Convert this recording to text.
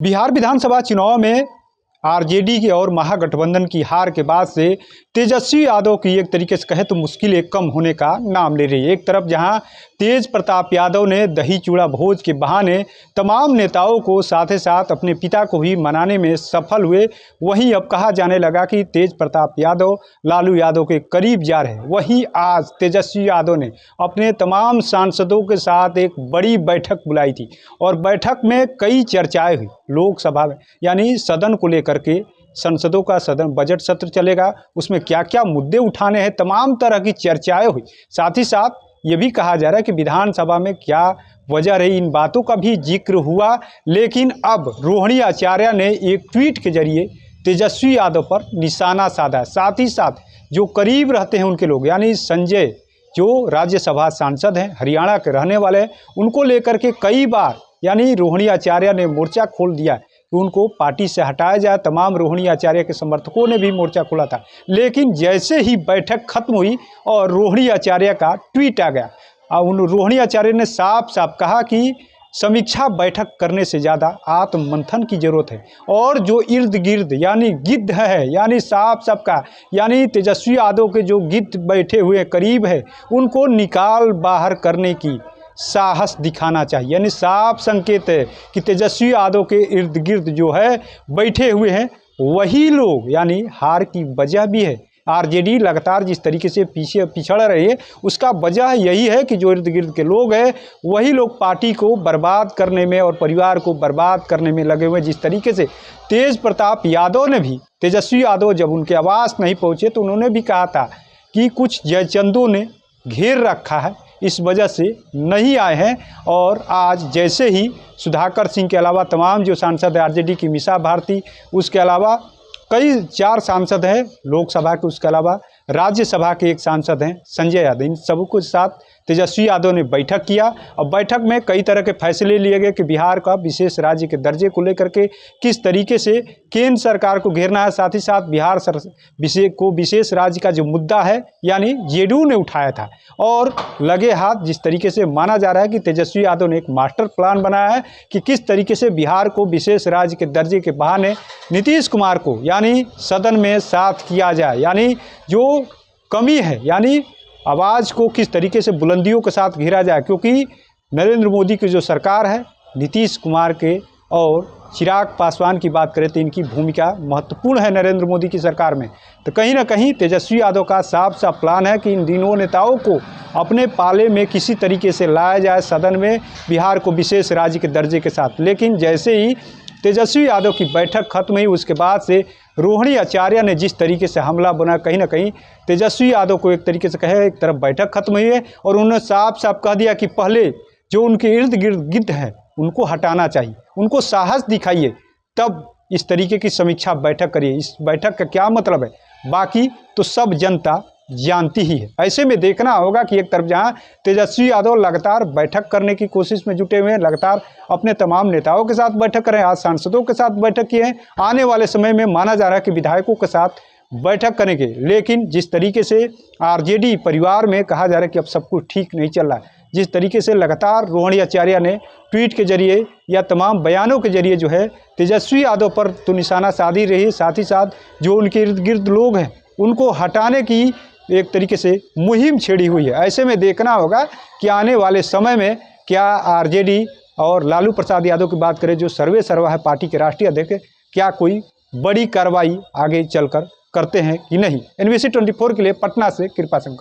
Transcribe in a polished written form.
बिहार विधानसभा चुनाव में आरजेडी की और महागठबंधन की हार के बाद से तेजस्वी यादव की एक तरीके से कहे तो मुश्किलें कम होने का नाम ले रही है। एक तरफ जहां तेज प्रताप यादव ने दही चूड़ा भोज के बहाने तमाम नेताओं को साथ ही साथ अपने पिता को भी मनाने में सफल हुए, वहीं अब कहा जाने लगा कि तेज प्रताप यादव लालू यादव के करीब जा रहे हैं। वहीं आज तेजस्वी यादव ने अपने तमाम सांसदों के साथ एक बड़ी बैठक बुलाई थी और बैठक में कई चर्चाएं हुई लोकसभा में, यानी सदन को लेकर के। संसदों का सदन बजट सत्र चलेगा, उसमें क्या क्या मुद्दे उठाने हैं, तमाम तरह की चर्चाएं हुई। साथ ही साथ ये भी कहा जा रहा है कि विधानसभा में क्या वजह रही, इन बातों का भी जिक्र हुआ। लेकिन अब रोहिणी आचार्य ने एक ट्वीट के जरिए तेजस्वी यादव पर निशाना साधा है। साथ ही साथ जो करीब रहते हैं उनके लोग, यानी संजय जो राज्यसभा सांसद हैं, हरियाणा के रहने वाले हैं, उनको लेकर के कई बार यानी रोहिणी आचार्य ने मोर्चा खोल दिया कि उनको पार्टी से हटाया जाए। तमाम रोहिणी आचार्य के समर्थकों ने भी मोर्चा खोला था। लेकिन जैसे ही बैठक खत्म हुई और रोहिणी आचार्य का ट्वीट आ गया, उन रोहिणी आचार्य ने साफ साफ कहा कि समीक्षा बैठक करने से ज़्यादा आत्ममंथन की जरूरत है और जो इर्द गिर्द यानी गिद्ध है, यानी साफ साफ का यानी तेजस्वी यादव के जो गिद्ध बैठे हुए करीब है, उनको निकाल बाहर करने की साहस दिखाना चाहिए। यानी साफ संकेत है कि तेजस्वी यादव के इर्द गिर्द जो है बैठे हुए हैं वही लोग, यानी हार की वजह भी है। आरजेडी लगातार जिस तरीके से पीछे पिछड़ रही है, उसका वजह यही है कि जो इर्द गिर्द के लोग हैं वही लोग पार्टी को बर्बाद करने में और परिवार को बर्बाद करने में लगे हुए। जिस तरीके से तेज प्रताप यादव ने भी, तेजस्वी यादव जब उनके आवास नहीं पहुँचे तो उन्होंने भी कहा था कि कुछ जयचंदों ने घेर रखा है, इस वजह से नहीं आए हैं। और आज जैसे ही सुधाकर सिंह के अलावा तमाम जो सांसद है, आरजेडी की मीसा भारती, उसके अलावा कई 4 सांसद हैं लोकसभा के, उसके अलावा राज्यसभा के एक सांसद हैं संजय यादव, इन सबके साथ तेजस्वी यादव ने बैठक किया। और बैठक में कई तरह के फैसले लिए गए कि बिहार का विशेष राज्य के दर्जे को लेकर के किस तरीके से केंद्र सरकार को घेरना है। साथ ही साथ बिहार विशेष राज्य का जो मुद्दा है, यानी जेडीयू ने उठाया था और लगे हाथ जिस तरीके से माना जा रहा है कि तेजस्वी यादव ने एक मास्टर प्लान बनाया है कि किस तरीके से बिहार को विशेष राज्य के दर्जे के बहाने नीतीश कुमार को यानी सदन में साथ किया जाए, यानी जो कमी है यानी आवाज़ को किस तरीके से बुलंदियों के साथ घेरा जाए। क्योंकि नरेंद्र मोदी की जो सरकार है, नीतीश कुमार के और चिराग पासवान की बात करें तो इनकी भूमिका महत्वपूर्ण है नरेंद्र मोदी की सरकार में। तो कहीं ना कहीं तेजस्वी यादव का साफ साफ प्लान है कि इन दिनों नेताओं को अपने पाले में किसी तरीके से लाया जाए सदन में, बिहार को विशेष राज्य के दर्जे के साथ। लेकिन जैसे ही तेजस्वी यादव की बैठक खत्म हुई, उसके बाद से रोहिणी आचार्य ने जिस तरीके से हमला बना, कहीं ना कहीं तेजस्वी यादव को एक तरीके से कहे, एक तरफ बैठक खत्म हुई है और उन्होंने साफ साफ कह दिया कि पहले जो उनके इर्द गिर्द गिद्ध है उनको हटाना चाहिए, उनको साहस दिखाइए, तब इस तरीके की समीक्षा बैठक करिए। इस बैठक का क्या मतलब है, बाकी तो सब जनता जानती ही है। ऐसे में देखना होगा कि एक तरफ जहां तेजस्वी यादव लगातार बैठक करने की कोशिश में जुटे हुए हैं, लगातार अपने तमाम नेताओं के साथ बैठक कर रहे हैं, आज सांसदों के साथ बैठक किए हैं, आने वाले समय में माना जा रहा है कि विधायकों के साथ बैठक करेंगे। लेकिन जिस तरीके से आरजेडी परिवार में कहा जा रहा है कि अब सब कुछ ठीक नहीं चल रहा है, जिस तरीके से लगातार रोहिणी आचार्य ने ट्वीट के जरिए या तमाम बयानों के जरिए जो है तेजस्वी यादव पर तो निशाना साधी रही है, साथ ही साथ जो उनके इर्द गिर्द लोग हैं उनको हटाने की एक तरीके से मुहिम छेड़ी हुई है। ऐसे में देखना होगा कि आने वाले समय में क्या आरजेडी और लालू प्रसाद यादव की बात करें जो सर्वे सर्वा है पार्टी के राष्ट्रीय अध्यक्ष, क्या कोई बड़ी कार्रवाई आगे चलकर करते हैं कि नहीं। NBC 24 के लिए पटना से कृपा शंकर।